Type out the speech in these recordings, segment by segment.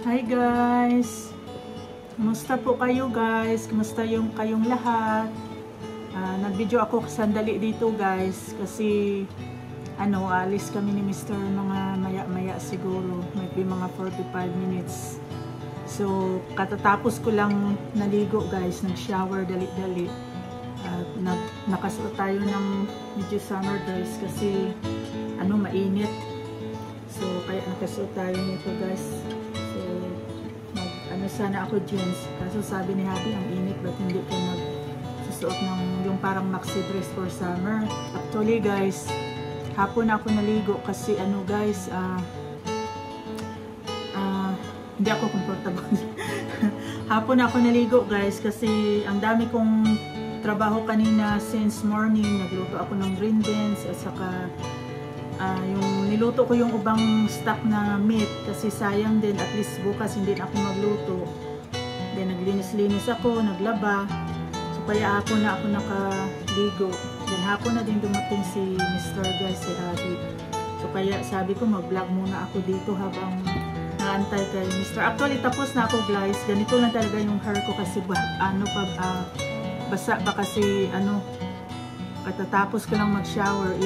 Hi guys! Kumusta po kayo guys? Kumusta kayong lahat? Nag-video ako sandali dito guys kasi alis kami ni Mr. mga maya-maya siguro, maybe mga 45 minutes. So katatapos ko lang naligo guys, nag-shower dali-dali. Nakasuot tayo ng medyo summer dress kasi mainit. So kaya nakasuot tayo nito guys. Sana ako jeans, kaso sabi ni Happy ang init, ba't hindi ko magsusuot ng yung parang maxi dress for summer. Actually guys, hapon ako naligo kasi guys, hindi ako comfortable. Hapon ako naligo guys kasi ang dami kong trabaho kanina since morning. Nagluto ako ng green beans at saka yung niluto ko yung ubang stock na meat kasi sayang din, at least bukas hindi na ako magluto. Then naglinis-linis ako, naglaba. So kaya hapon na ako nakaligo. Then hapon na din dumating si Mr. guys, si Abby. So kaya sabi ko mag-vlog muna ako dito habang naantay kay Mr. Actually tapos na ako guys. Ganito lang talaga yung hair ko kasi basa pa kasi katatapos ko lang mag-shower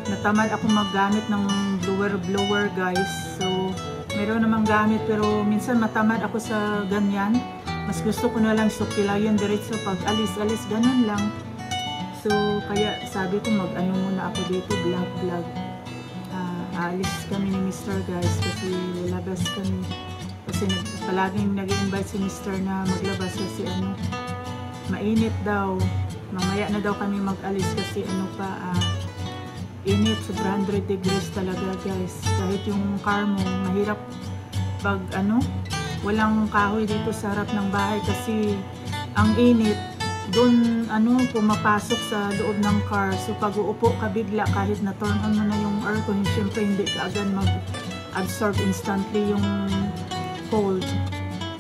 natamad ako maggamit ng blower guys. So meron namang gamit pero minsan matamad ako sa ganyan. Mas gusto ko na lang sukilayan diretso pag alis ganun lang. So kaya sabi ko muna ako dito vlog. Alis kami ni Mr. guys kasi lalabas kami. Kasi palaging nag-invite si Mr. na maglabas kasi mainit daw. Mamaya na daw kami mag-alis kasi init, sobra 100 degrees talaga guys. Kahit yung car mo, mahirap pag walang kahoy dito sa harap ng bahay kasi ang init, doon pumapasok sa loob ng car. So pag uupo ka bigla, kahit na turn on mo na yung aircon, syempre hindi ka agad mag-absorb instantly yung cold.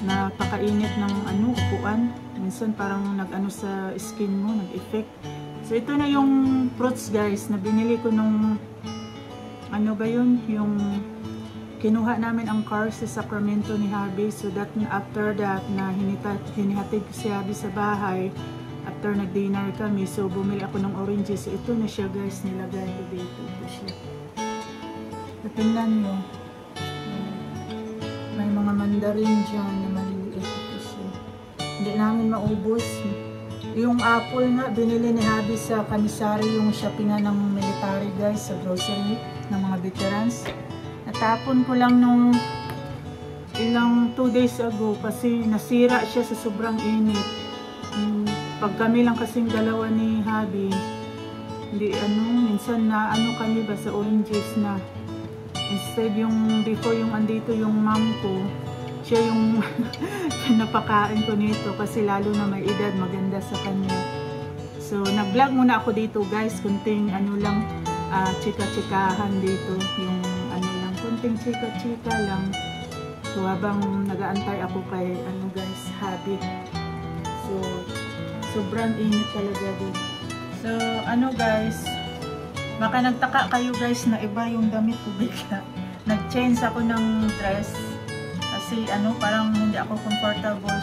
Napakainit ng upuan. Minsan parang sa skin mo, nag-effect. So ito na yung fruits guys na binili ko nung yung kinuha namin ang car sa Sacramento ni Habi. So after that na hinihatid ko si Habi sa bahay after nag-dinner kami. So bumili ako ng oranges. So ito na siya guys, nilagay ko dito. Ito siya. So tingnan nyo. May mga mandarin dyan na maliliit. Ito siya. Hindi namin maubos. Yung apple nga, binili ni Habi sa Kamisari, yung shoppingan ng military guys, sa grocery ng mga veterans. Natapon ko lang nung ilang 2 days ago kasi nasira siya sa sobrang init. Pag kami lang kasing dalawa ni Habi, hindi minsan na kami ba sa oranges na. Instead yung before yung andito yung mom ko, siya yung napakain ko nito kasi lalo na may edad, maganda sa kanya. So nag-vlog muna ako dito guys, kunting lang chika-chikahan dito, yung kunting chika-chika lang. So habang nag-aantay ako kay guys, Habi. So sobrang init talaga dito. So guys, baka nagtaka kayo guys na iba yung damit ko bigla. Nag-change ako ng dress. Kasi parang hindi ako comfortable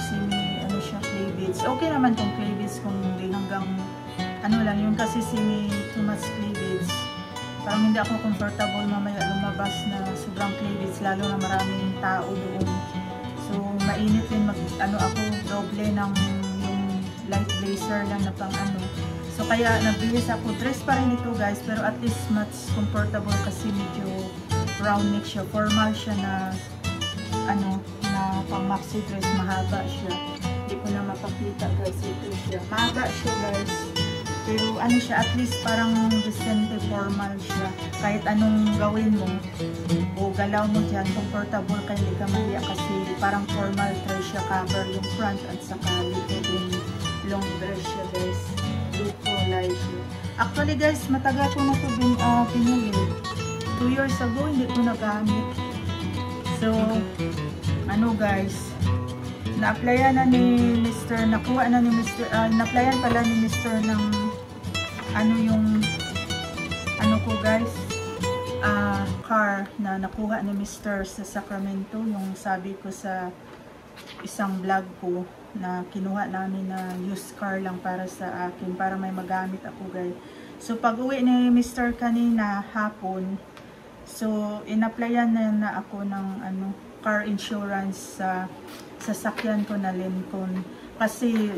siya clay beads. Okay naman tong clay beads kung hindi hanggang lang yun kasi too much clay beads. Parang hindi ako comfortable mamaya lumabas na sobrang clay beads lalo na maraming tao doon. So mainit din ako doble ng yung light blazer lang na pang So kaya nabihis ako. Dress pa rin ito guys pero at least much comfortable kasi medyo round neck siya. Formal siya na na pang maxi dress, mahaba siya. Hindi ko na mapakita guys, ito siya. Mahaba siya guys. Pero siya, at least parang decente formal siya. Kahit anong gawin mo o galaw mo dyan, comfortable ka, hindi ka mahiya kasi parang formal dress siya, cover yung front at saka dito din long dress siya guys. Look light siya. Actually guys, matagal ko na ito pinili. 2 years ago, hindi ko nagamit. So, guys, na-applyan na ni Mr. Nakuha na ni Mr. Na-applyan pala ni Mr. ng yung ko guys, car na nakuha ni Mr. sa Sacramento, yung sabi ko sa isang vlog ko na kinuha namin na used car lang para sa akin, para may magamit ako guys. So pag uwi ni Mr. kanina hapon, so in-applyan na ako ng car insurance sa sasakyan ko na Lincoln, kasi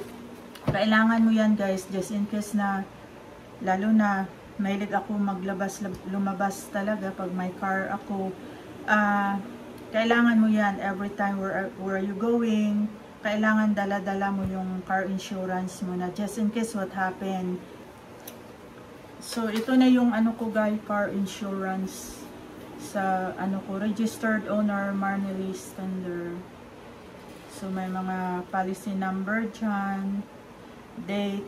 kailangan mo yan guys, just in case na, lalo na mahilig ako lumabas talaga pag may car ako. Kailangan mo yan every time where you going, kailangan dala-dala mo yung car insurance mo na just in case what happened. So ito na yung ko guys, car insurance sa ko, registered owner Marnelly Stender. So may mga policy number dyan, date,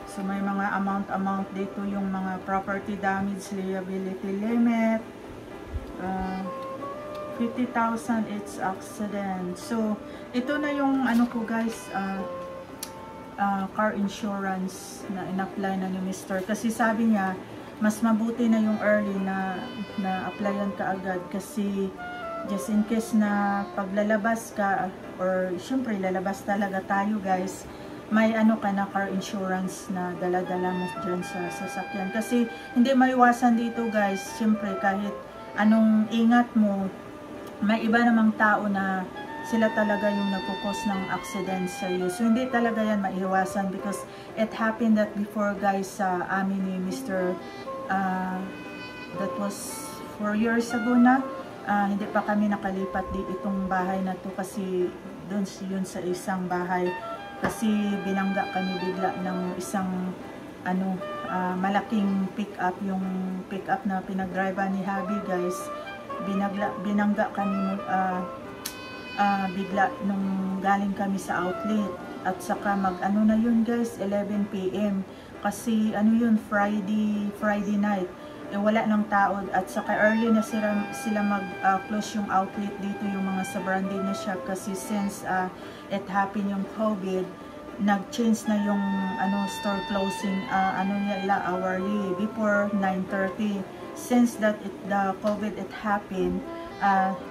so may mga amount dito, yung mga property damage liability limit, 50,000 it's accident. So ito na yung ko guys, car insurance na in-apply na ni Mr. Kasi sabi niya mas mabuti na yung early na applyan ka agad, kasi just in case na paglalabas ka, or syempre lalabas talaga tayo guys, may ka na car insurance na dala-dala mo dyan sa sasakyan. Kasi hindi maiwasan dito guys, syempre kahit anong ingat mo, may iba namang tao na sila talaga yung nagkukos ng accident sa iyo. So hindi talaga yan maiwasan, because it happened that before guys sa amin ni Mr. That was 4 years ago na. Hindi pa kami nakalipat di itong bahay na to, kasi doon yun sa isang bahay, kasi binangga kami bigla ng isang malaking pick-up, yung pick-up na pinag-drive ni Habi guys. Binangga kami bigla nung galing kami sa outlet, at saka na yun guys, 11 PM, kasi yun, Friday night, wala ng tao, at saka early na sila mag-close yung outlet dito, yung mga sa branded na shop, kasi since it happened yung COVID, nag-change na yung store closing nila hourly, before 9:30. Since that the COVID it happened,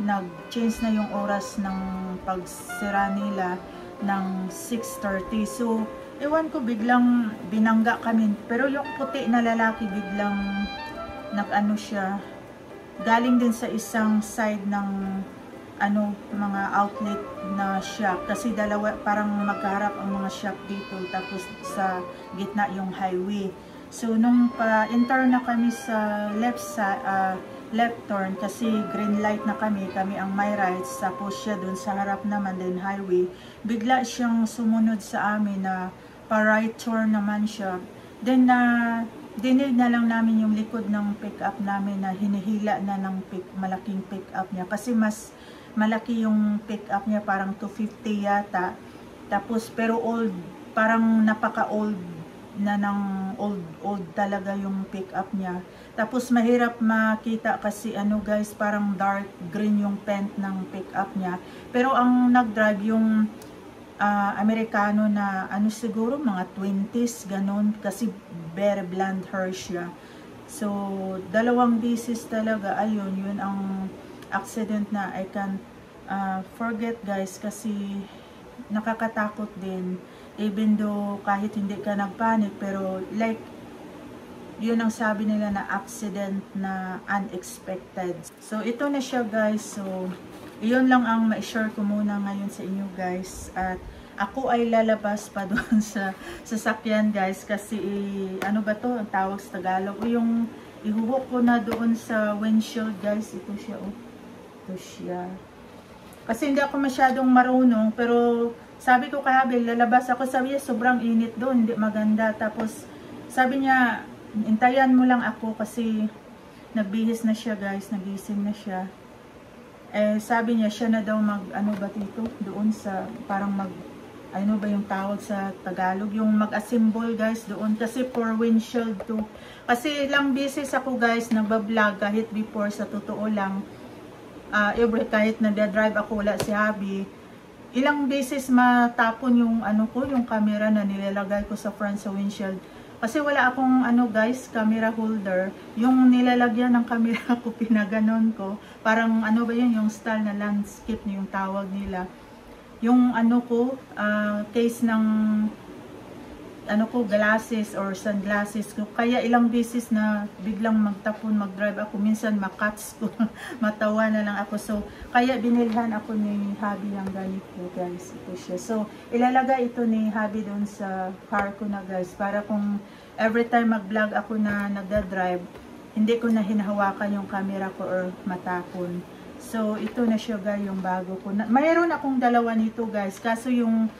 nag-change na yung oras ng pagsira nila ng 6:30. So ewan ko, biglang binangga kami, pero yung puti na lalaki biglang siya, galing din sa isang side ng mga outlet na shop, kasi dalawa, parang magkaharap ang mga shop dito, tapos sa gitna yung highway. So nung pa-enter na kami sa left turn, kasi green light na kami ang may rights, tapos siya dun sa harap naman din highway, bigla siyang sumunod sa amin na pa-right turn naman siya. Then dinig na lang namin yung likod ng pick-up namin na hinihila na ng malaking pick-up niya, kasi mas malaki yung pick-up niya, parang 250 yata. Tapos pero old, parang napaka-old na ng old talaga yung pick-up niya. Tapos mahirap makita kasi guys, parang dark green yung paint ng pick-up niya. Pero ang nag-drive yung Amerikano na siguro mga 20s ganon, kasi very blonde hair siya. So dalawang beses talaga, ayun, yun ang accident na I can't forget guys, kasi nakakatakot din, even though kahit hindi ka nagpanic, pero like yun ang sabi nila na accident na unexpected. So ito na siya guys. So yun lang ang ma-share ko muna ngayon sa inyo guys, at ako ay lalabas pa doon sa sasakyan guys, kasi ba to ang tawag sa Tagalog, yung ihuhok ko na doon sa windshield guys. Ito siya, ito siya, kasi hindi ako masyadong marunong, pero sabi ko kay Habil, lalabas ako, sabi niya sobrang init doon, hindi maganda. Tapos sabi niya, intayan mo lang ako, kasi nagbihis na siya guys, nagising na siya. Sabi niya, siya na daw ba dito, doon sa, parang ba yung tawag sa Tagalog, yung mag-assemble guys doon, kasi for windshield to. Kasi lang beses ako guys, nagbablog, kahit before, sa totoo lang, kahit nagda-drive ako, wala si Habi, ilang beses matapon yung ano ko, yung camera na nilalagay ko sa front sa windshield. Kasi wala akong ano guys, camera holder. Yung nilalagyan ng camera ko, pinaganon ko. Parang ano ba yun, yung style na landscape yung tawag nila. Yung ano ko, case ng ano ko, glasses or sunglasses ko. Kaya ilang beses na biglang magtapon, mag-drive ako. Minsan makats ko, matawa na lang ako. So, kaya binilhan ako ni Habi ang ganito guys. Ito siya. So, ilalagay ito ni Habi doon sa car ko na guys. Para kung every time mag-vlog ako na nagda-drive, hindi ko na hinahawakan yung camera ko or matapon. So, ito na siya guys, yung bago ko. Mayroon akong dalawa nito guys. Kaso yung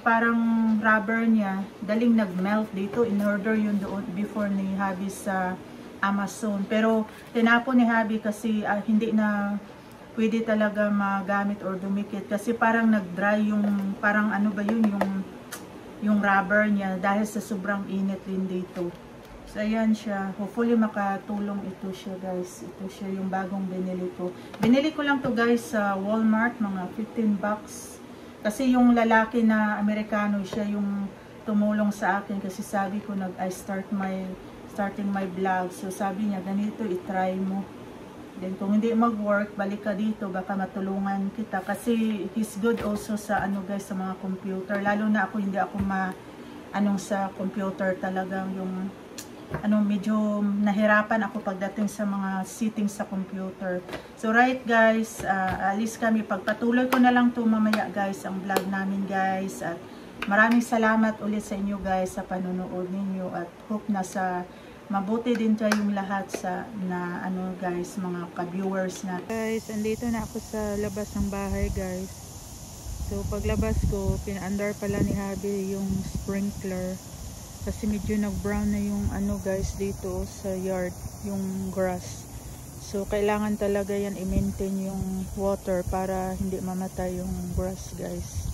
parang rubber niya, daling nag-melt dito. In order yun doon before ni Habi sa Amazon. Pero tinapon ni Habi kasi hindi na pwede talaga magamit or dumikit. Kasi parang nag-dry yung, parang ano ba yun, yung rubber niya dahil sa sobrang init din dito. So ayan siya. Hopefully makatulong ito siya guys. Ito siya yung bagong binili ko. Binili ko lang to guys sa Walmart, mga 15 bucks. Kasi yung lalaki na Amerikano, siya yung tumulong sa akin kasi sabi ko starting my vlog. So sabi niya, ganito i-try mo. Then kung hindi mag-work, balik ka dito, baka matulungan kita. Kasi he's good also sa ano guys, sa mga computer. Lalo na ako, hindi ako sa computer talagang yung medyo nahirapan ako pagdating sa mga settings sa computer. So right guys, alis kami. Pagpatuloy ko na lang to mamaya guys ang vlog namin guys. At maraming salamat ulit sa inyo guys sa panonood ninyo. At hope na sa mabuti din kayong lahat sa guys, mga ka-viewers na. Guys, andito na ako sa labas ng bahay guys. So paglabas ko, pinaandar pala ni Habi yung sprinkler. Kasi medyo nag-brown na yung guys dito sa yard, yung grass. So kailangan talaga yan i-maintain yung water para hindi mamatay yung grass guys.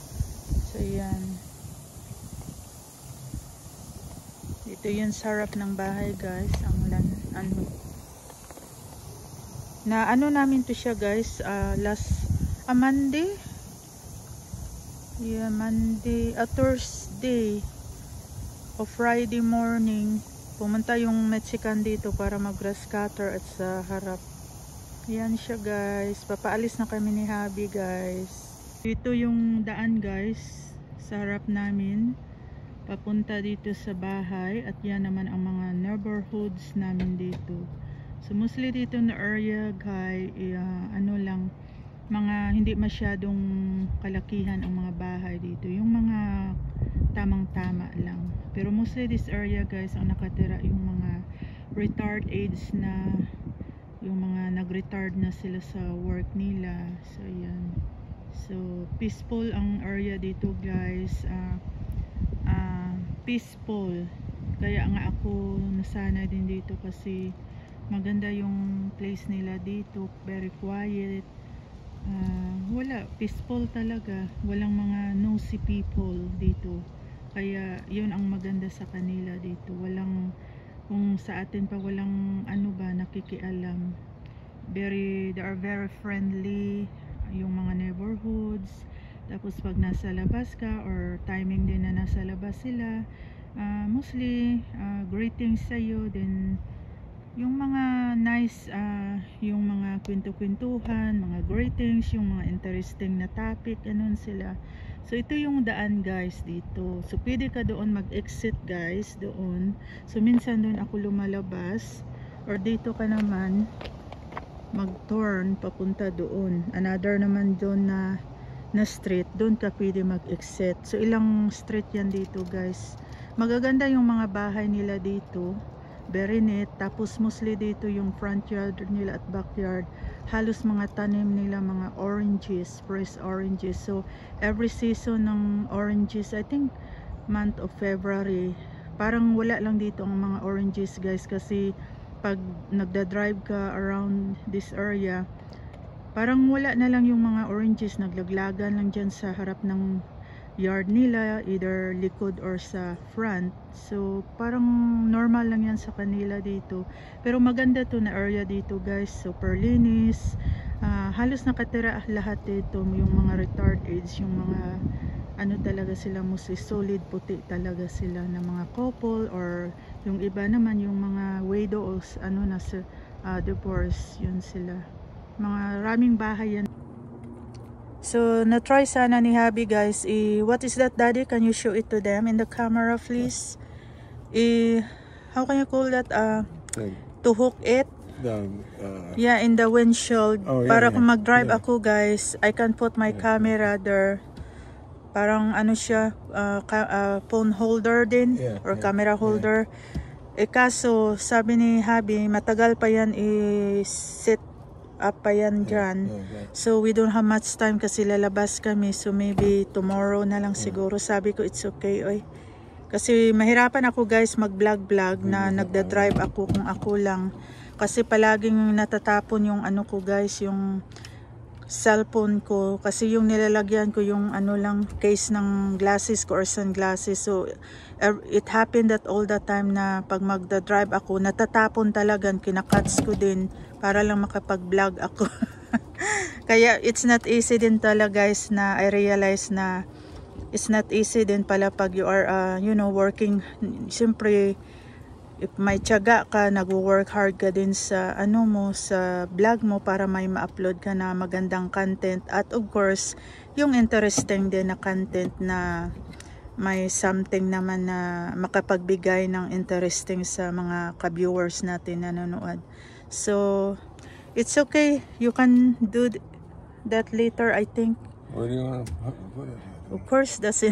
So yan. Ito yung sarap ng bahay guys. Namin to siya guys Monday. Yeah, Monday, Thursday o Friday morning, pumunta yung Mexican dito para mag-grass cutter at sa harap. Yan siya guys. Papaalis na kami ni Habi guys. Ito yung daan guys sa harap namin. Papunta dito sa bahay. At yan naman ang mga neighborhoods namin dito. So mostly dito na area guys, mga hindi masyadong kalakihan ang mga bahay dito. Yung mga tamang-tama lang. Pero mostly this area guys, ang nakatira yung mga retired age na, yung mga nag-retired na sila sa work nila. So yan. So peaceful ang area dito guys. Peaceful. Kaya nga ako nasanay din dito kasi maganda yung place nila dito. Very quiet. Wala, peaceful talaga. Walang mga nosy people dito. Kaya yun ang maganda sa kanila dito. Walang, kung sa atin pa walang nakikialam. They are very friendly yung mga neighborhoods. Tapos pag nasa labas ka or timing din na nasa labas sila, mostly greetings sa'yo. Then yung mga nice, yung mga kwento-kwentuhan, mga greetings, yung mga interesting na topic, ganun sila. So ito yung daan guys dito. So pwede ka doon mag-exit guys doon. So minsan doon ako lumalabas or dito ka naman mag-turn papunta doon. Another naman doon na street, doon ka pwede mag-exit. So ilang street yan dito guys. Magaganda yung mga bahay nila dito. Very neat. Tapos mostly dito yung front yard nila at backyard, halos mga tanim nila, mga oranges, fresh oranges. So every season ng oranges, I think month of February, parang wala lang dito ang mga oranges guys. Kasi pag nagda-drive ka around this area, parang wala na lang yung mga oranges. Naglaglagan lang dyan sa harap ng yard nila, either likod or sa front. So parang normal lang yan sa kanila dito. Pero maganda to na area dito guys. Super linis. halos nakatira lahat dito, yung mga retarded age, yung mga ano talaga sila, mostly solid puti talaga sila na mga couple, or yung iba naman yung mga widows, ano, nasa divorce, yun sila. Mga raming bahay yan. So na-try sana ni Habi guys, what is that daddy? Can you show it to them in the camera please? How can you call that? To hook it? Yeah, in the windshield. Oh, yeah, para kung mag-drive ako guys, I can put my camera there. Parang ano siya, phone holder din, or camera holder. Kaso sabi ni Habi, matagal pa yan i-set up pa yan dyan. So we don't have much time kasi lalabas kami. So maybe tomorrow na lang siguro. Sabi ko it's okay oy. Kasi mahirapan ako guys mag-vlog na nagda-drive ako kung ako lang. Kasi palaging natatapon yung ano ko guys, yung cellphone ko. Kasi yung nilalagyan ko yung ano lang, case ng glasses ko or sunglasses. So it happened that all the time na pag magda-drive ako, natatapon talaga, kinakats ko din para lang makapag-vlog ako. Kaya it's not easy din talaga guys, na I realize na it's not easy din pala pag you are you know, working. Siyempre if may tiyaga ka, nag-work hard ka din sa ano mo, sa vlog mo para may ma-upload ka na magandang content, at of course yung interesting din na content na may something naman na makapagbigay ng interesting sa mga ka-viewers natin na nanonood. So it's okay, you can do that later I think. Where do you want to put it? Of course, that's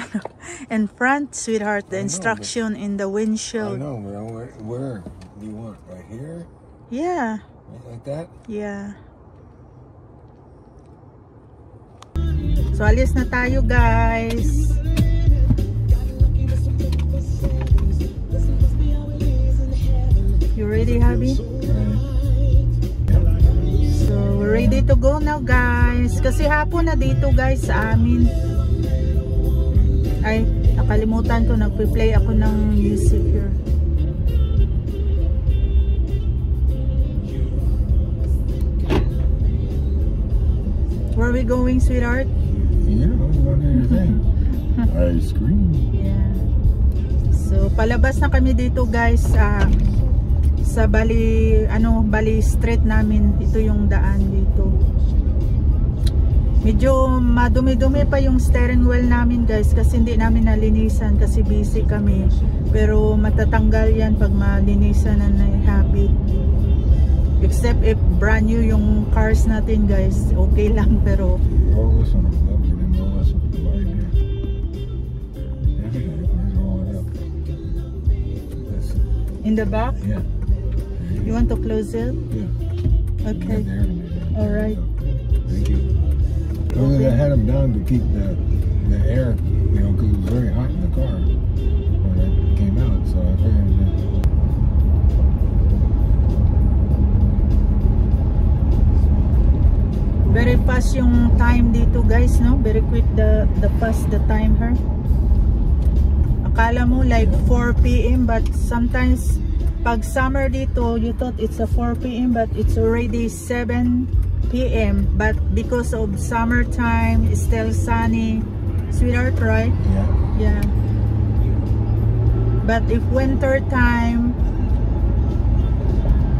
in front, sweetheart. The instruction in the windshield. I know, but where do you want? Right here? Yeah. Like that? Yeah. So, alis na tayo, guys. You ready, Habi? So, we're ready to go now, guys. Kasi hapon na dito, guys, sa amin. Ay, nakalimutan ko, nagpe-play ako ng music here. Where are we going, sweetheart? Yeah, I'm going to your thing. Ice cream. Yeah. So, palabas na kami dito guys, sa Bali, Bali Street namin. Ito yung daan dito. Medyo madumi-dumi pa yung steering wheel namin guys, kasi hindi namin nalinisan kasi busy kami. Pero matatanggal yan pag malinisan na Habi. Except if brand new yung cars natin guys, okay lang, pero in the back? Yeah. You want to close it? Yeah. Okay. Alright. Thank you. Well, I had them down to keep the air, you know, because it was very hot in the car when it came out. So I figured that. Very fast yung time dito guys, no? Very quick the fast the time her. Akala mo like 4 PM, but sometimes pag summer dito, you thought it's a 4 PM, but it's already 7 PM, but because of summertime, it's still sunny, sweetheart, right? Yeah. Yeah. But if winter time,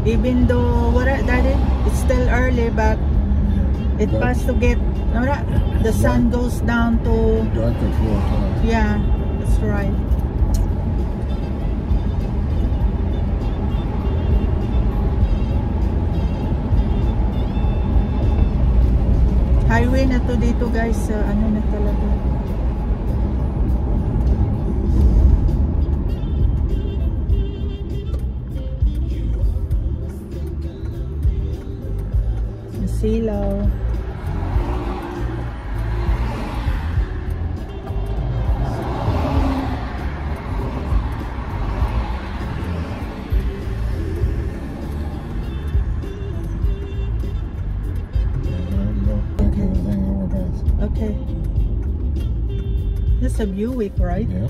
even though daddy, it's still early, but it has to get the sun goes down to Dark at 4 o'clock. Yeah, that's right. Highway na to dito guys, ano na talaga. Silaw. Okay. That's a Buick, right? Yeah.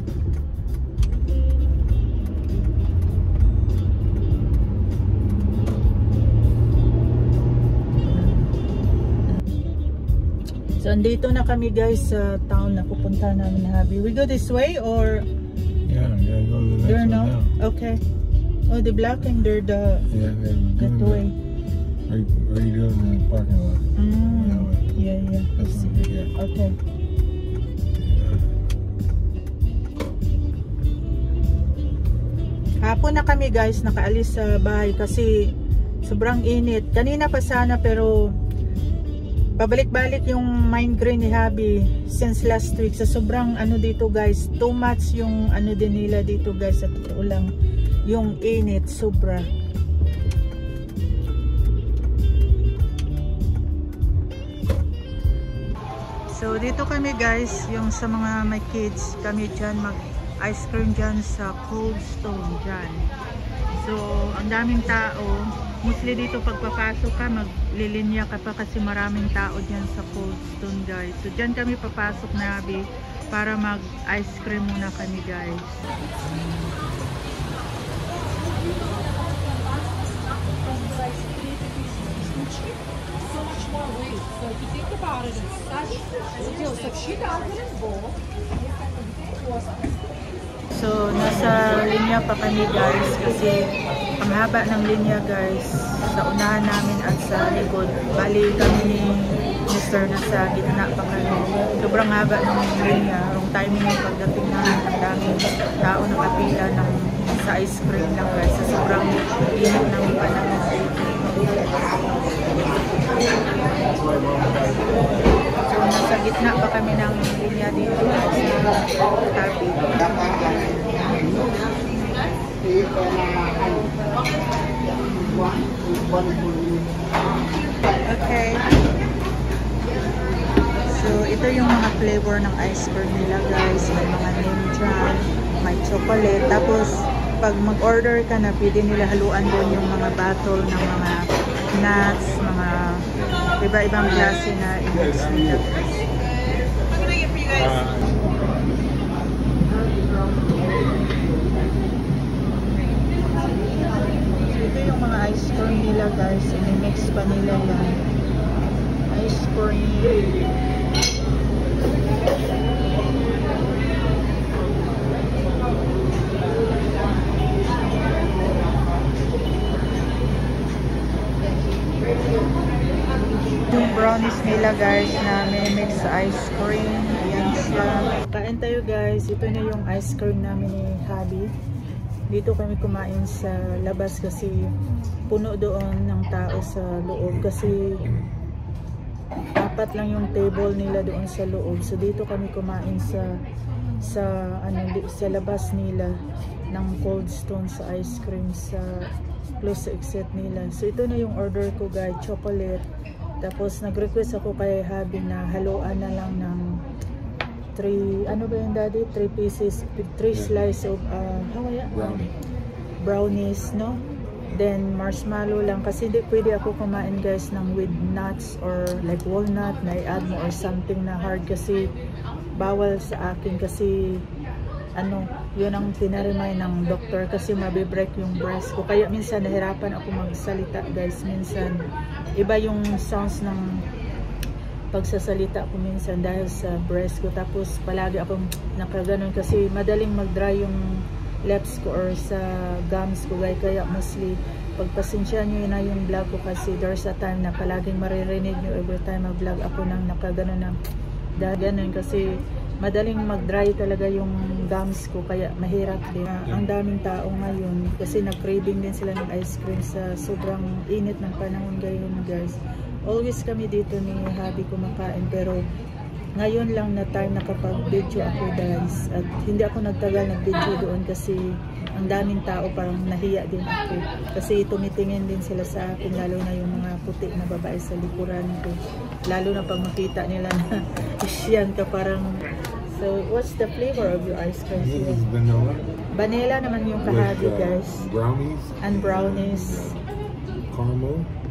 Nandito na kami guys sa town na pupunta namin na Habi. We go this way or? Yeah, go to the next There one no? now. Okay. Oh, the blocking there the Yeah, they're that doing way. redoing the parking lot. Yeah. That's one right here. Okay. Hapon na kami guys, nakaalis sa bahay kasi sobrang init. Kanina pa sana pero pabalik-balik yung migraine ni Habi since last week. Sa sobrang ano dito guys, too much yung ano din nila dito guys. At ulang yung init, sobra. So dito kami guys, yung sa mga may kids, kami dyan mag ice cream dyan sa Cold Stone dyan. So ang daming tao, mostly dito pagpapasok ka, maglilinya ka pa kasi maraming tao dyan sa Cold Stone guys. So dyan kami papasok na Habi para mag ice cream muna kami guys. So much more weight. So if you think about it, it's such a deal. So if she doesn't involve, So nasa linya pa kami guys kasi ang haba ng linya guys sa unahan namin at sa likod. Bali kami ni Mr. nasa gitna pa kami. Sobrang haba ng linya. Wrong timing yung pagdating namin. Ang daming tao nakapila ng sa ice cream lang guys. Sa sobrang init ng panahon. So nasa gitna pa kami ng linya dito guys. Tabi. Okay. So ito yung mga flavor ng ice cream nila guys. May mga ninja, may chocolate. Tapos pag mag-order ka na, pwede nila haluan doon yung mga bottle ng mga nuts, mga iba-ibang klase na i-mix nila. Ito yung mga ice cream nila guys. I-mix pa nila yan. Ice cream. Yung brownies nila guys na may mix ice cream. Ayan siya. Kain tayo guys. Ito na yung ice cream namin ni Habi. Dito kami kumain sa labas kasi puno doon ng tao sa loob kasi apat lang yung table nila doon sa loob. So dito kami kumain sa labas nila ng Cold Stone sa ice cream sa close sa exit nila. So ito na yung order ko guys, chocolate. Tapos nag-request ako kay Habi na haluan na lang ng 3, ano ba yung daddy? 3 pieces, 3 slice of brownies, no? Then marshmallow lang kasi di pwede ako kumain guys ng with nuts or like walnut na i-add mo or something na hard kasi bawal sa akin kasi ano, yun ang pinarimay ng doktor kasi mabibreak yung breast ko. Kaya minsan nahirapan ako magsalita guys. Minsan iba yung sounds ng pagsasalita ko minsan dahil sa breast ko. Tapos palagi akong nakaganon kasi madaling mag-dry yung lips ko or sa gums ko guys. Kaya mostly pagpasensya nyo na yung vlog ko kasi there's a time na palaging maririnig nyo every time mag-vlog ako nang nakaganon na ganun kasi madaling mag-dry talaga yung gums ko kaya mahirap din. Ang daming tao ngayon kasi nag-craving din sila ng ice cream sa sobrang init ng panahon ngayon guys. Always kami dito ni Habi kumakain pero ngayon lang na time nakapag-video ako guys at hindi ako nagtagal nag-video doon kasi ang daming tao parang nahiya din ako kasi tumitingin din sila sa akin lalo na yung mga puti na babae sa likuran ko lalo na pag makita nila na Asian ka parang. So what's the flavor of your ice cream? This is vanilla. Vanilla naman yung kahagi guys. Brownies. And brownies.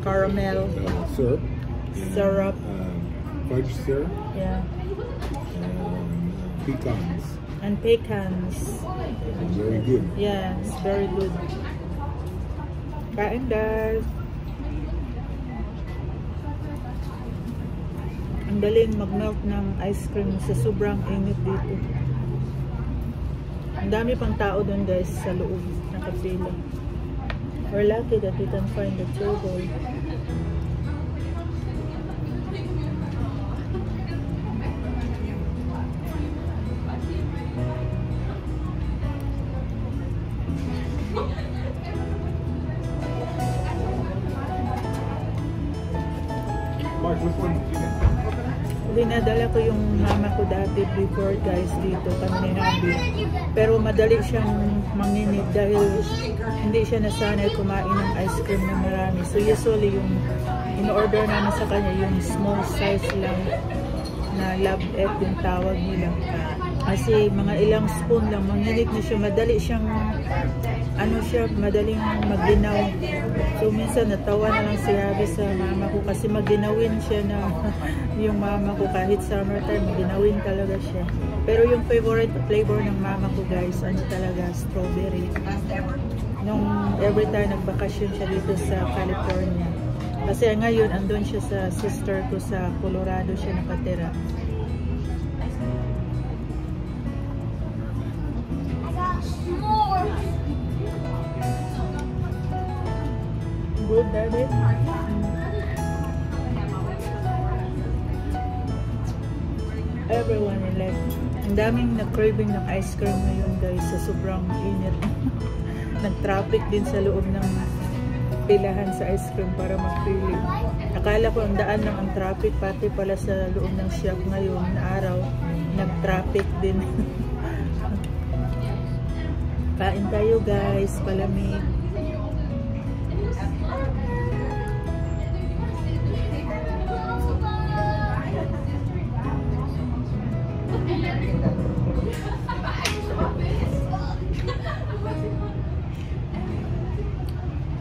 Caramel. Syrup. Syrup. Fudge syrup. Yeah. Pecans. And pecans. Very good. Yes, very good. Kain guys. Ang Ang daling mag-melt ng ice cream sa sobrang init dito. Ang dami pang tao doon guys sa loob, nakapila. We're lucky that we can find the table. Dinadala ko yung mama ko dati before guys dito kami ni Habi. Pero madali siyang manginit dahil hindi siya nasanay kumain ng ice cream na marami. So usually yung in-order namin sa kanya yung small size lang na lab-et yung tawag nila. Kasi mga ilang spoon lang manginit na siya. Madali siyang madaling magdinaw. So minsan natawa na lang si Habi sa mama ko kasi magdinawin siya na yung mama ko kahit summertime, magdinawin talaga siya. Pero yung favorite flavor ng mama ko guys, talaga, strawberry. Nung every time nagbakasyon siya dito sa California. Kasi ngayon andun siya sa sister ko sa Colorado siya nakatira. Good, Daddy? Everyone like, ang daming na-craving ng ice cream ngayon guys sa sobrang init. Nag-traffic din sa loob ng pilahan sa ice cream para magpili. Akala ko ang daan lang ang traffic, pati pala sa loob ng shop ngayon na araw, nag-traffic din. Kain tayo guys, palamig.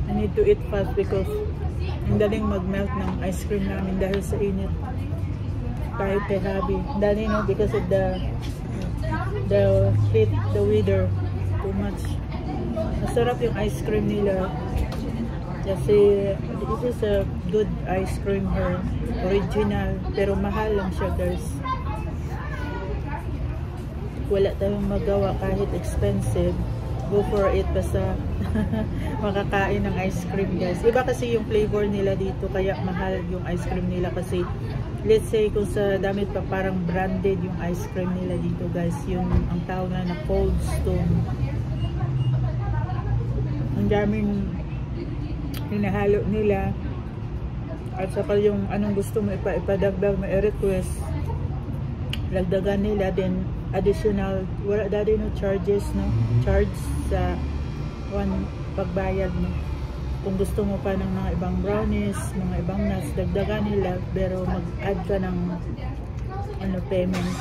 I need to eat fast because ang daling mag-melt ng ice cream namin dahil sa init. Kahit kay Habi. Dali no, because of the heat, the weather. Too much. Masarap yung ice cream nila. Kasi this is a good ice cream here. Original. Pero mahal lang siya guys. Wala tayong magawa kahit expensive. Go for it basta makakain ng ice cream guys. Iba kasi yung flavor nila dito kaya mahal yung ice cream nila kasi let's say kung sa damit pa parang branded yung ice cream nila dito guys. Yung ang tawag na Cold Stone. Ang daming hinahalo nila at saka yung anong gusto mo ipadagdag mo i-request lagdagan nila din additional, wala dati no charges no, charge sa one pagbayad mo. Kung gusto mo pa ng mga ibang brownies, mga ibang nuts, dagdagan nila pero mag-add ka ng payment.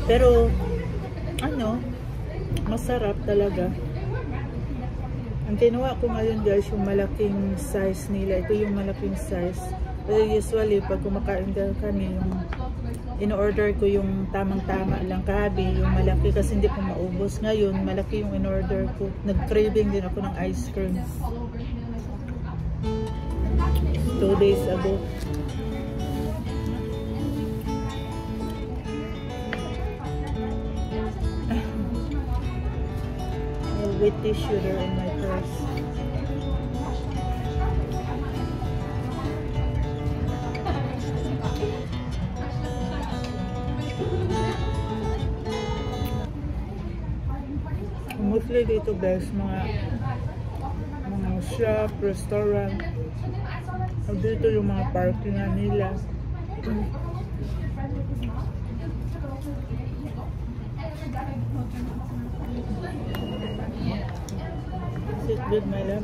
Pero masarap talaga. Ang kinuha ko ngayon guys yung malaking size nila. Ito yung malaking size. Pero usually pag kumakain kami yung in-order ko yung tamang-tama lang kahabi, yung malaki kasi hindi ko maubos. Ngayon, malaki yung in-order ko. Nag-craving din ako ng ice cream. 2 days ago. With tissue there in my purse. Mostly dito guys, mga shop, restaurant. Dito yung mga parkingan nila. Is it good, my love?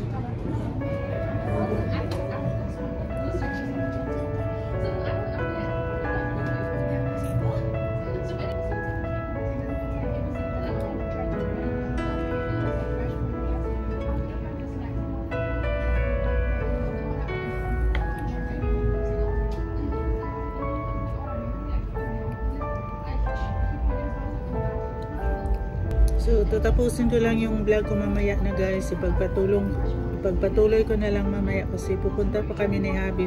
So, tatapusin ko lang yung vlog ko mamaya na guys. Ipagpatuloy ko na lang mamaya kasi pupunta pa kami ni Habi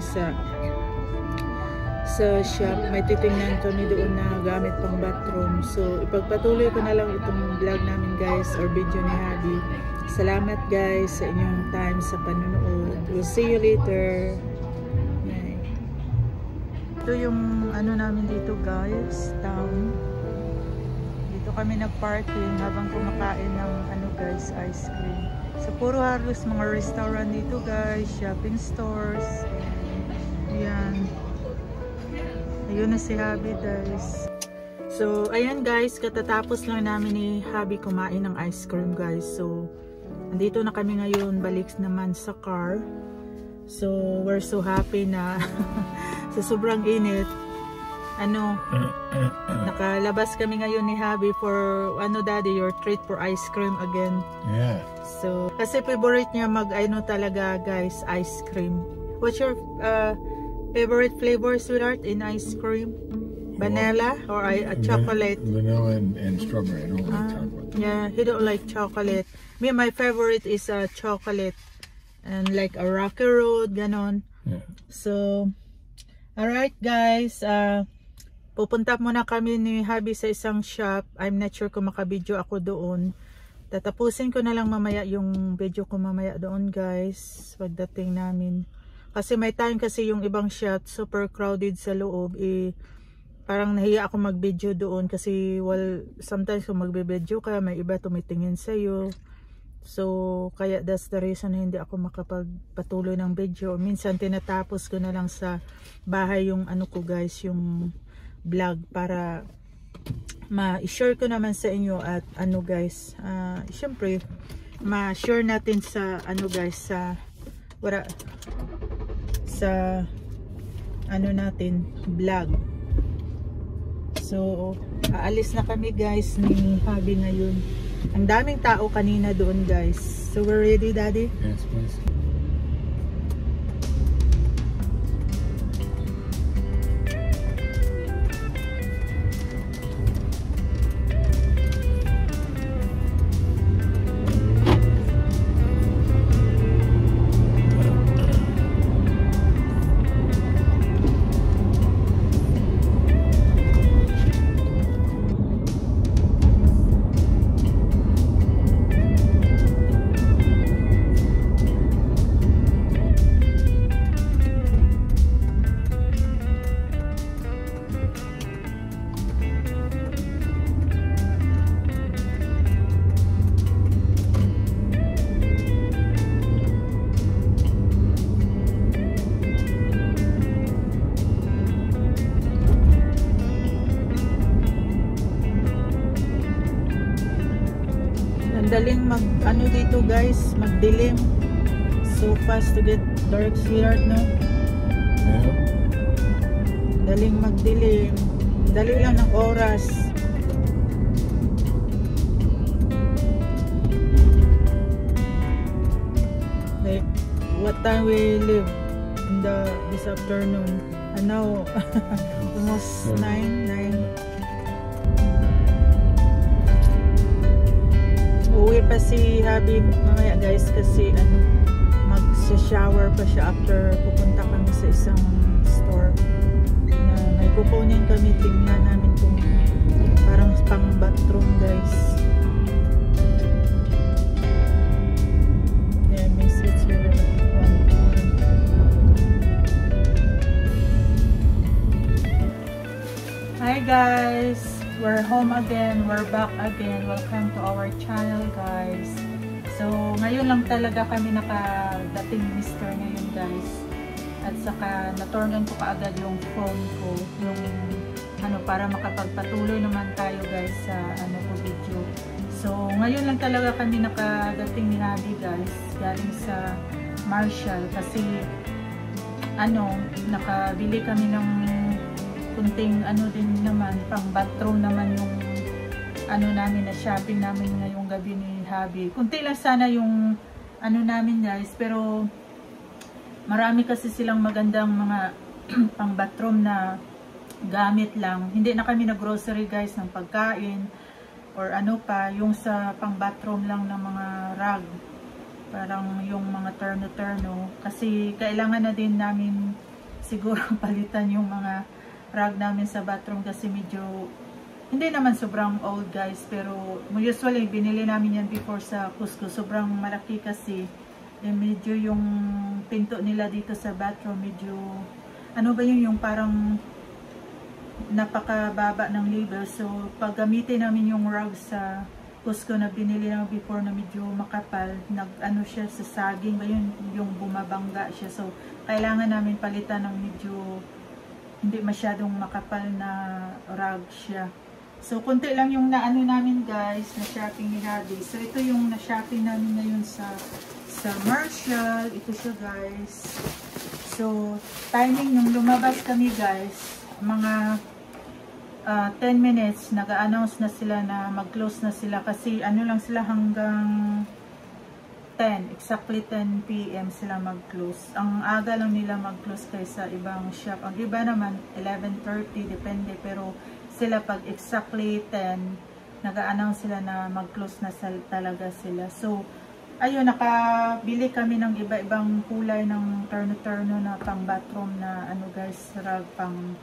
sa shop, may titingnan kami doon na gamit pang bathroom. So ipagpatuloy ko na lang itong vlog namin guys, or video ni Habi. Salamat guys sa inyong time sa panonood. We'll see you later. Bye. Ito yung ano namin dito guys, town. Dito kami nagparking habang kumakain ng ano guys, ice cream. So puro halos mga restaurant dito guys, shopping stores. Yan. Ayun na si Habi guys. So ayan guys, katatapos lang namin ni Habi kumain ng ice cream guys. So andito na kami ngayon, balik naman sa car. So we're so happy na sa sobrang init, ano, nakalabas kami ngayon ni Habi for ano daddy, your treat for ice cream again. Yeah. So kasi favorite niya mag ano talaga guys, ice cream. What's your favorite flavor, sweetheart, in ice cream? Vanilla or chocolate? Vanilla and strawberry. I don't like chocolate. Yeah, he don't like chocolate. Me, my favorite is chocolate and like a Rocky Road, ganon. Yeah. So, alright guys, pupunta muna kami ni Habi sa isang shop. I'm not sure kung makabidyo ako doon. Tatapusin ko na lang mamaya yung video ko mamaya doon guys, pagdating namin. Kasi may time kasi yung ibang shop super crowded sa loob, parang nahiya ako mag-video doon kasi sometimes kung magbe-video ka, may iba tumitingin sa'yo. So kaya that's the reason hindi ako makapagpatuloy ng video. Minsan tinatapos ko na lang sa bahay yung ano ko guys, yung vlog, para ma-share ko naman sa inyo. At ano guys, syempre ma-share natin sa ano guys, sa ano natin, vlog. So aalis na kami guys ni Habi ngayon. Ang daming tao kanina doon guys. So we're ready daddy? Yes, please. Daling ano dito guys, magdilim. So fast to get dark here, no? Yeah. Daling magdilim. Dali lang ng oras. Like what time we live in this afternoon? And now almost 9. Uwi pa si Habi mamaya guys kasi ano, mag-shower pa siya after pupunta kami sa isang store na may kukunin kami. Tingnan namin kung parang pang bathroom guys. Yeah, may seats here. Hi guys! We're home again, we're back again. Welcome to our channel guys. So ngayon lang talaga kami nakadating ni Mr. ngayon guys. At saka na-turn on ko kaagad yung phone ko, yung ano, para makapagpatuloy naman tayo guys sa ano ko video. So ngayon lang talaga kami nakadating ni Habi guys, galing sa Marshall kasi ano, nakabili kami ng kunting ano din naman, pang bathroom naman yung ano namin na shopping namin ngayong gabi ni Habi. Kunti lang sana yung ano namin guys, pero marami kasi silang magandang mga pang bathroom na gamit lang. Hindi na kami nag-grocery guys ng pagkain or ano pa, yung sa pang bathroom lang ng mga rug, parang yung mga terno-terno, kasi kailangan na din namin siguro palitan yung mga rug namin sa bathroom kasi medyo hindi naman sobrang old guys, pero usually binili namin yan before sa Cusco. Sobrang malaki kasi medyo yung pinto nila dito sa bathroom medyo ano ba yung parang napakababa ng level. So pag gamitin namin yung rug sa Cusco na binili namin before na medyo makapal, ano siya sa saging ba yun, yung bumabangga siya. So kailangan namin palitan ng medyo hindi masyadong makapal na rug siya. So konti lang yung naano namin guys na shopping ni Habi. So ito yung na shopping namin ngayon sa Marshall. Ito siya guys. So timing yung lumabas kami guys, mga 10 minutes, nag-announce na sila na mag-close na sila kasi ano lang sila hanggang 10, exactly 10 PM sila mag-close. Ang aga lang nila mag-close kaysa ibang shop. Ang iba naman 11:30 depende, pero sila pag exactly 10 nag-announce sila na mag-close na talaga sila. So ayun, nakabili kami ng iba-ibang kulay ng terno-terno na pang bathroom na ano guys, rug pang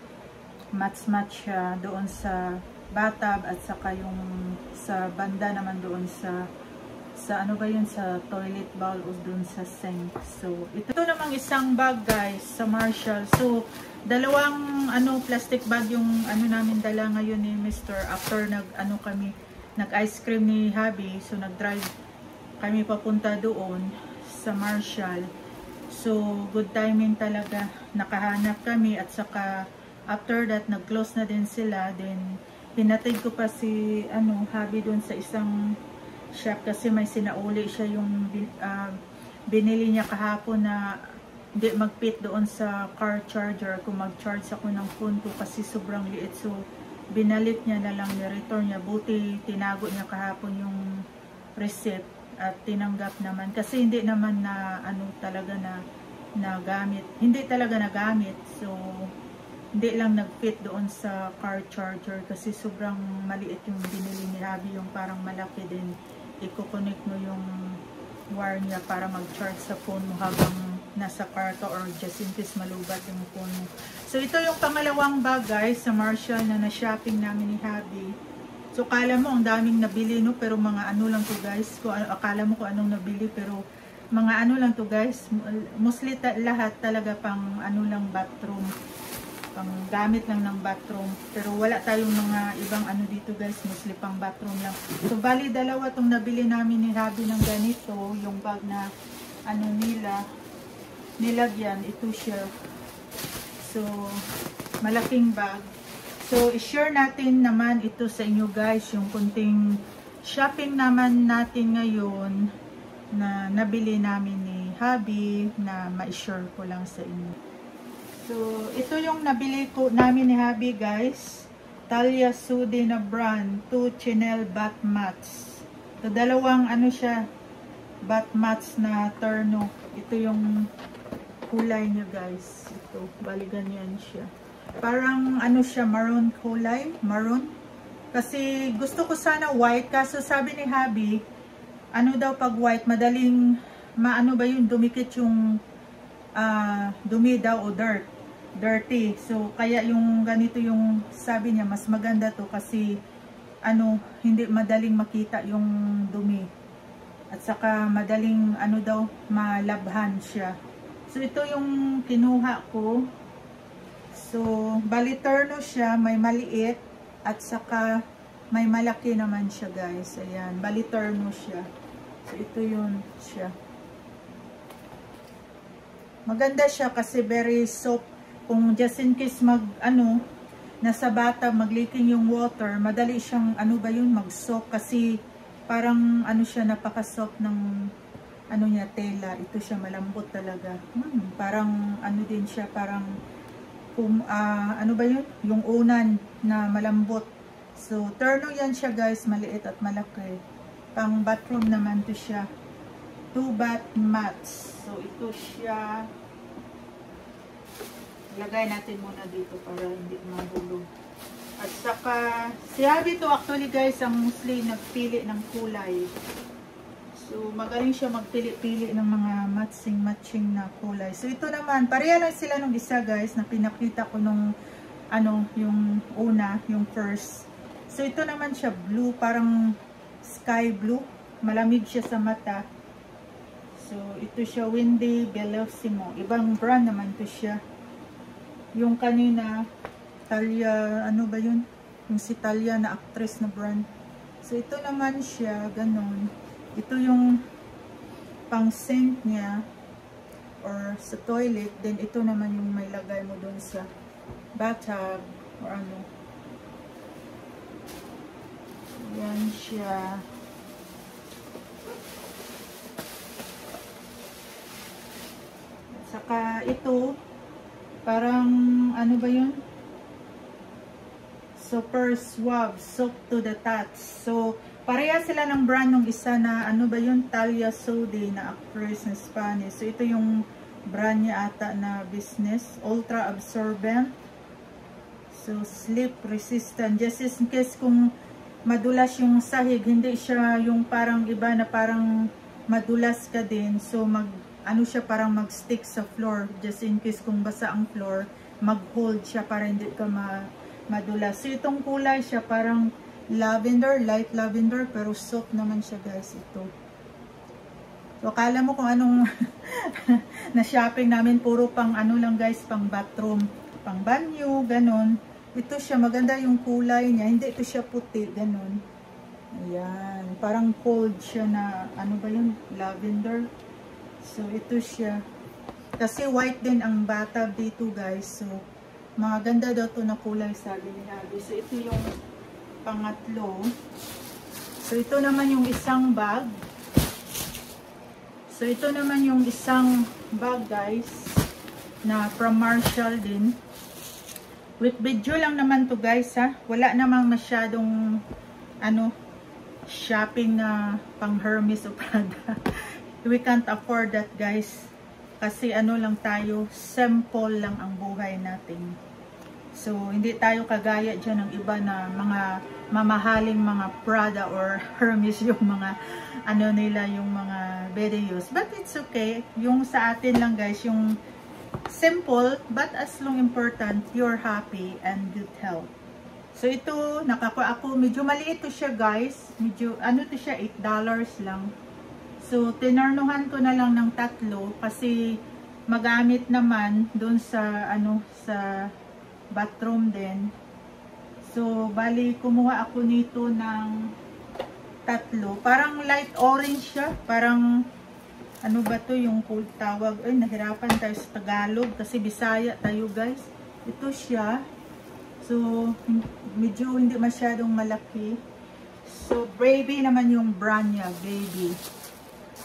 match-match siya doon sa bathtub at saka yung sa banda naman doon sa ano ba yun, sa toilet bowl o doon sa sink. So ito namang isang bag guys sa Marshall. So dalawang ano plastic bag yung ano namin dala ngayon ni Mr. After nag ice cream ni Habi, so nag-drive kami papunta doon sa Marshall. So good timing talaga, nakahanap kami at saka after that, nag-close na din sila. Then, pinatid ko pa si Habi doon sa isang shop kasi may sinauli siya yung binili niya kahapon na hindi mag-fit doon sa car charger. Kung mag-charge ako ng phone ko kasi sobrang liit. So, binalit niya na lang, ni-return niya. Buti, tinago niya kahapon yung receipt at tinanggap naman. Kasi hindi naman na talaga na gamit. Hindi talaga nagamit. So, hindi lang nag-fit doon sa car charger kasi sobrang maliit yung binili ni Habi, yung parang malaki din. I-connect mo yung wire niya para mag-charge sa phone mo habang nasa car ka or just in case malubat yung phone mo. So ito yung pangalawang bag guys sa Marshall na na-shopping namin ni Habi. So kala mo ang daming nabili no, pero mga ano lang to guys. Akala mo kung anong nabili pero mga ano lang to guys. Mostly lahat talaga pang ano lang bathroom. Pang gamit lang ng bathroom, pero wala tayong mga ibang ano dito guys, mostly pang bathroom lang. So bali dalawa tong nabili namin ni Habi ng ganito, yung bag na ano nilagyan, ito siya. So malaking bag. So i-share natin naman ito sa inyo guys, yung kunting shopping naman natin ngayon na nabili namin ni Habi na ma-share ko lang sa inyo. So, ito yung nabili ko namin ni Habi guys. Talia Sudi na brand. 2 Chanel bath mats. So, dalawang ano siya, bath mats na terno. Ito yung kulay niya guys. Ito, bali ganyan siya. Parang ano siya, maroon kulay. Maroon. Kasi gusto ko sana white. Kaso sabi ni Habi, ano daw pag white, madaling, maano ba yun, dumikit yung dumi daw o dirty. So kaya yung ganito yung sabi niya, mas maganda to kasi ano, hindi madaling makita yung dumi at saka madaling ano daw, malabhan siya. So ito yung kinuha ko. So bali terno siya, may maliit at saka may malaki naman siya guys. Ayan, bali terno siya. So ito yun siya. Maganda siya kasi very soft. Kung just in case nasa bata, mag-leaking yung water, madali siyang, mag-soak kasi parang, siya, napaka-soft ng, niya, tela. Ito siya, malambot talaga. Parang, din siya, parang, yung unan na malambot. So, terno yan siya guys, maliit at malaki. Pang bathroom naman to siya. 2 bath mats. So, ito siya. Lagay natin muna dito para hindi mahulog. At saka, si Habi to actually guys, ang mostly nagpili ng kulay. So, magaling siya magpili-pili ng mga matching na kulay. So, ito naman, pareha lang sila nung isa guys, na pinakita ko nung ano, yung una, yung first. So, ito naman siya blue, parang sky blue. Malamig siya sa mata. So, ito siya Windy Bellissimo. Ibang brand naman to siya. Yung kanina, Talia, ano ba yun? Yung si Talia na actress na brand. So, ito naman siya, ganun. Ito yung pang sink niya or sa toilet. Then, ito naman yung may lagay mo dun sa bathtub or ano. Yan siya. Saka ito, parang ano ba yun? Super Suave Soap to the Touch. So, pareha sila ng brand ng isa na ano ba yun? Talia Sodi na actress ng Spanish. So, ito yung brand niya ata na business. Ultra absorbent. So, sleep resistant. Just in case kung madulas yung sahig, hindi siya yung parang iba na parang madulas ka din. So, ano siya, parang mag-stick sa floor. Just in case kung basa ang floor, mag-hold siya para hindi ka madulas. So, itong kulay siya parang lavender, light lavender, pero soap naman siya guys, ito. So, akala mo kung anong na-shopping namin, puro pang ano lang guys, pang bathroom, pang banyo, ganun. Ito siya, maganda yung kulay niya. Hindi ito siya puti, ganun. Ayan, parang cold siya na, ano ba yun, lavender. So, ito siya. Kasi white din ang bathtub dito guys. So, maganda daw ito na kulay, sabi ni Abby. So, ito yung pangatlo. So, ito naman yung isang bag. So, ito naman yung isang bag guys. Na from Marshall din. With video lang naman to guys ha. Wala namang masyadong ano, shopping na pang Hermes o Prada. We can't afford that guys. Kasi ano lang tayo, simple lang ang buhay natin. So, hindi tayo kagaya dyan ng iba na mga mamahaling mga Prada or Hermes yung mga ano nila, yung mga videos. But it's okay. Yung sa atin lang guys, yung simple, but as long important, you're happy and good health. So, ito, nakakuha ako. Medyo maliit to siya guys. Medyo, ano to siya, $8 lang. So, tinarnuhan ko na lang ng 3 kasi magamit naman doon sa, ano, sa bathroom din. So, bali, kumuha ako nito ng 3. Parang light orange siya. Parang, ano ba to yung cold tawag? Ay, nahirapan tayo sa Tagalog kasi Bisaya tayo guys. Ito siya. So, medyo hindi masyadong malaki. So, Baby naman yung brand niya, Baby.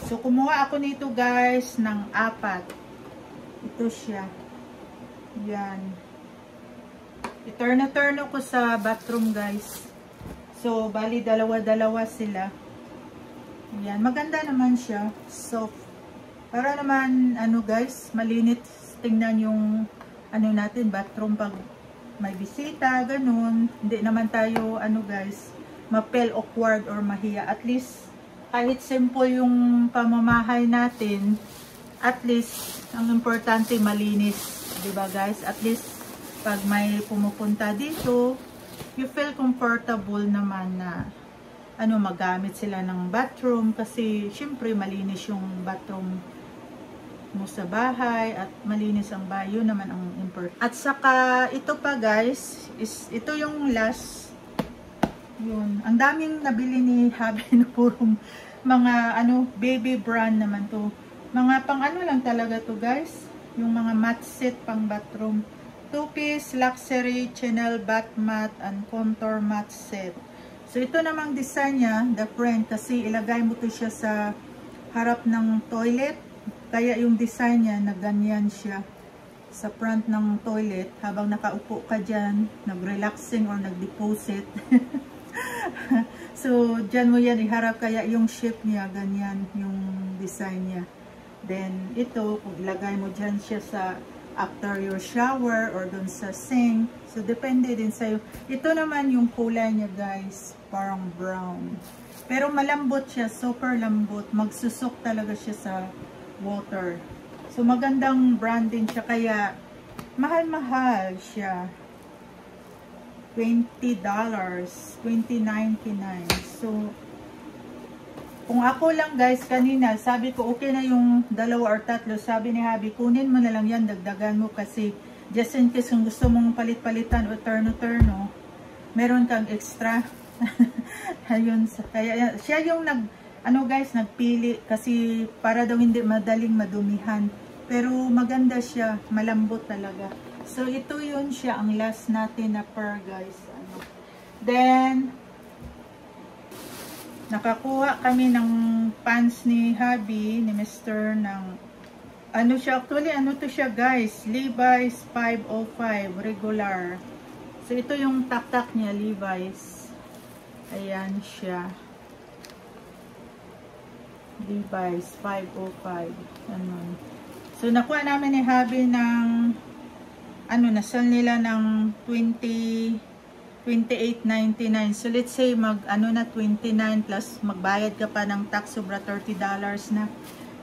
So, kumuha ako nito guys ng 4. Ito siya. Yan. I-turn ko sa bathroom guys. So, bali dalawa-dalawa sila. Yan. Maganda naman siya. Soft. Para naman, ano guys, malinit. Tingnan yung, ano natin, bathroom pag may bisita, ganun. Hindi naman tayo, ano guys, mapel awkward or mahiya. At least, kahit simple yung pamamahay natin, at least, ang importante malinis. Diba guys? At least, pag may pumupunta dito, you feel comfortable naman na ano, magamit sila ng bathroom. Kasi, syempre, malinis yung bathroom mo sa bahay at malinis ang bayo naman ang important. At saka, ito pa guys, ito yung last. Yun. Ang daming nabili ni Habi na purong mga ano, baby brand naman to. Mga pang ano lang talaga to guys. Yung mga mat set pang bathroom. 2-piece luxury Chanel bath mat and contour mat set. So ito namang design niya, the front, kasi ilagay mo to siya sa harap ng toilet. Kaya yung design niya na ganyan siya sa front ng toilet habang nakaupo ka dyan, nag-relaxing or nag-deposit. So, dyan mo yan iharap, kaya yung shape niya, ganyan yung design niya. Then, ito, kung ilagay mo dyan siya sa after your shower or dun sa sink. So, depende din sa'yo. Ito naman yung kulay niya guys, parang brown. Pero malambot siya, super lambot. Magsusok talaga siya sa water. So, magandang brand din siya, kaya mahal-mahal siya. $20, $20.99. So, kung ako lang guys, kanina, sabi ko okay na yung 2 or 3. Sabi ni Habi, kunin mo na lang yan, dagdagan mo kasi just in case kung gusto mong palit-palitan o turno-turno, meron kang extra. Ayun, kaya siya yung nagpili kasi para daw hindi madaling madumihan. Pero maganda siya, malambot talaga. So, ito yun siya, ang last natin na pearl guys. Then, nakakuha kami ng pants ni Habi, ni Mr. ng ano siya, actually ano to siya guys, Levi's 505 regular. So ito yung tak-tak niya, Levi's. Ayan siya, Levi's 505. Ano. So nakuha namin ni Habi ng ano, nasal nila ng $28.99. So let's say ano na 29 plus magbayad ka pa ng tax, sobra $30 na.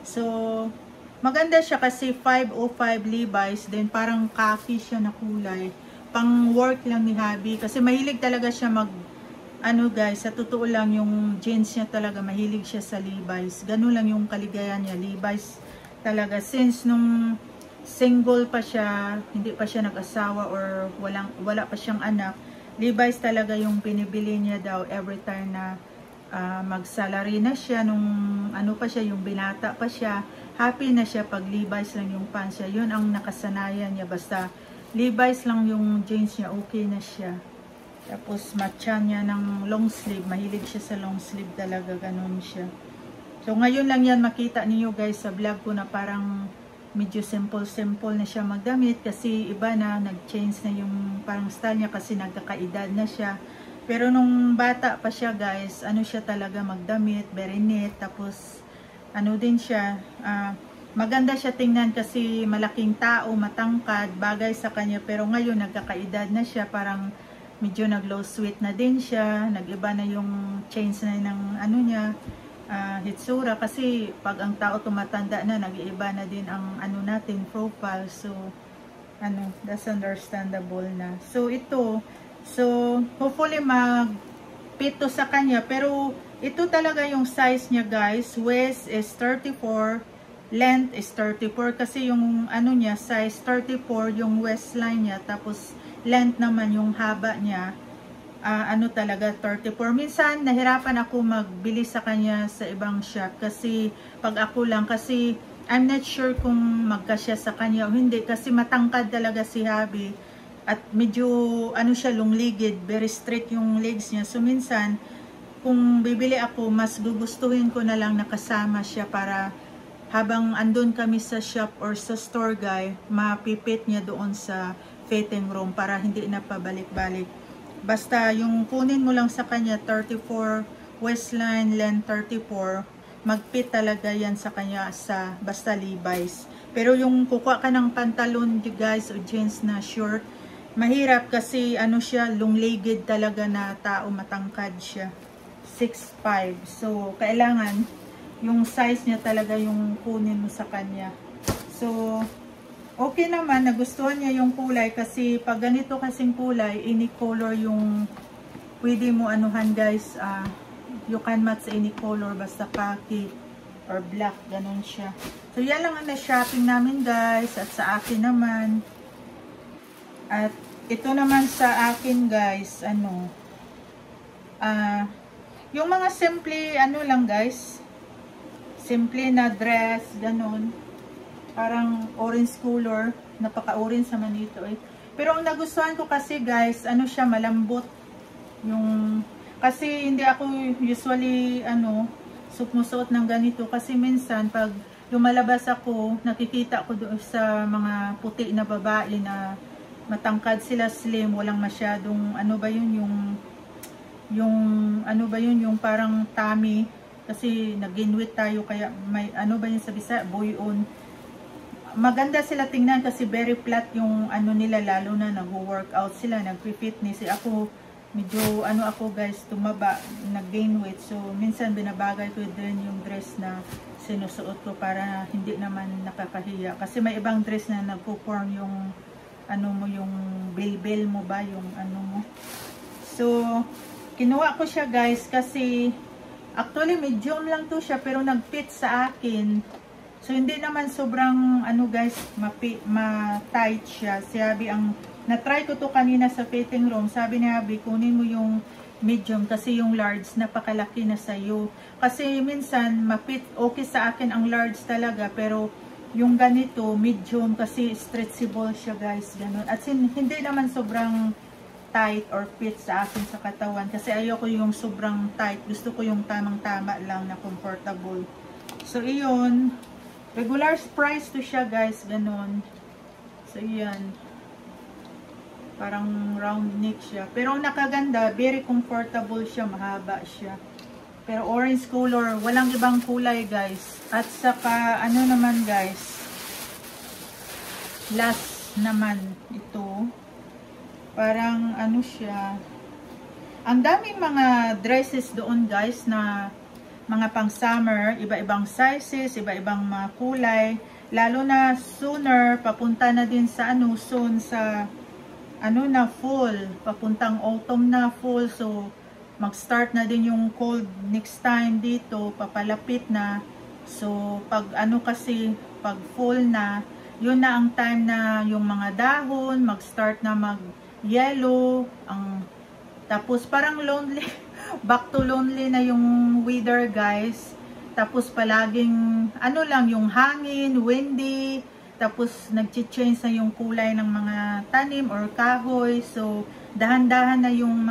So maganda siya kasi 505 Levi's, then parang khaki siya na kulay. Pang work lang ni Habi kasi mahilig talaga siya ano guys, sa totoo lang yung jeans niya talaga mahilig siya sa Levi's. Ganun lang yung kaligayan niya, Levi's talaga since nung single pa siya, hindi pa siya nag-asawa or wala pa siyang anak. Levi's talaga yung pinibili niya daw every time na mag-salary na siya, nung ano pa siya, yung binata pa siya, happy na siya pag Levi's lang yung pants siya. Yun ang nakasanayan niya, basta Levi's lang yung jeans niya, okay na siya. Tapos matcha niya ng long sleeve, mahilig siya sa long sleeve talaga, ganun siya. So ngayon lang yan makita niyo guys sa vlog ko na parang medyo simple na siya magdamit kasi iba na, nag-change na yung parang style niya kasi nagkakaedad na siya. Pero nung bata pa siya guys, ano siya talaga magdamit, very neat. Tapos ano din siya, maganda siya tingnan kasi malaking tao, matangkad, bagay sa kanya. Pero ngayon nagkakaedad na siya, parang medyo nag-low sweet na din siya, nag-iba na yung change na ng ano niya, hitsura, kasi pag ang tao tumatanda na, nag-iiba na din ang ano natin, profile. So ano, that's understandable na. So ito, so hopefully magpito sa kanya, pero ito talaga yung size niya guys. Waist is 34, length is 34 kasi yung ano niya, size 34 yung waistline niya, tapos length naman yung haba niya, ano talaga 34. Minsan nahirapan ako magbili sa kanya sa ibang shop kasi pag ako lang, kasi I'm not sure kung magkasya sa kanya o hindi kasi matangkad talaga si Habi at medyo ano siya, long-legged, very straight yung legs niya. So minsan kung bibili ako, mas gugustuhin ko na lang nakasama siya para habang andun kami sa shop or sa store guy, mapipit niya doon sa fitting room para hindi na pabalik-balik. Basta yung kunin mo lang sa kanya 34 waistline, length 34, magpit talaga yan sa kanya sa basta Levi's. Pero yung kukuha ka ng pantalon guys o jeans na short, mahirap kasi ano siya, long-legged talaga na tao, matangkad siya, 6'5". So kailangan yung size niya talaga yung kunin mo sa kanya. So okay naman, nagustuhan niya yung kulay kasi pag ganito kasing kulay, any color yung pwede mo anuhan guys, you can match any color, basta khaki or black, ganun siya. So yan lang ang na-shopping namin guys, at sa akin naman. At ito naman sa akin guys, ano, yung mga simple, ano lang guys, simple na dress, ganun. Parang orange color, napaka-orange naman ito eh. Pero ang nagustuhan ko kasi guys, ano siya, malambot. Yung, kasi hindi ako usually, ano, sumusuot ng ganito. Kasi minsan, pag lumalabas ako, nakikita ko doon sa mga puti na babae na matangkad sila, slim, walang masyadong, ano ba yun, ano ba yun, yung parang tummy. Kasi nag-inwit tayo, kaya may, ano ba yun sa Bisaya, buyon. Maganda sila tingnan kasi very flat yung ano nila, lalo na nag-workout sila, nag-fitness. Ako, medyo ano ako guys, tumaba, nag-gain weight. So, minsan binabagay ko din yung dress na sinusuot ko para hindi naman nakakahiya. Kasi may ibang dress na nagpo-form yung ano mo yung bilbil mo ba, yung ano mo. So, kinuha ko siya guys kasi actually medium lang to siya pero nag-fit sa akin. So, hindi naman sobrang ano guys, ma-tight siya. Sabi na-try ko to kanina sa fitting room. Sabi ni Abby, kunin mo yung medium kasi yung large napakalaki na sa'yo. Kasi minsan, ma-fit, okay sa akin ang large talaga pero yung ganito, medium kasi stretchable siya guys, ganun. At hindi naman sobrang tight or fit sa akin sa katawan kasi ayoko yung sobrang tight. Gusto ko yung tamang-tama lang na comfortable. So, iyon. Regular price to siya guys, ganun. So, iyan. Parang round neck siya. Pero ang nakaganda, very comfortable siya, mahaba siya. Pero orange color, walang ibang kulay guys. At saka ano naman guys, last naman ito. Parang ano siya. Ang daming mga dresses doon guys na mga pang summer, iba-ibang sizes, iba-ibang mga kulay. Lalo na sooner, papunta na din sa ano, soon sa ano na fall, papuntang autumn na fall. So, mag-start na din yung cold next time dito, papalapit na. So, pag ano kasi, pag fall na, yun na ang time na yung mga dahon, mag-start na mag-yellow. Tapos parang lonely, back to lonely na yung weather guys. Tapos palaging, ano lang, yung hangin, windy. Tapos nag-change na yung kulay ng mga tanim or kahoy. So, dahan-dahan na yung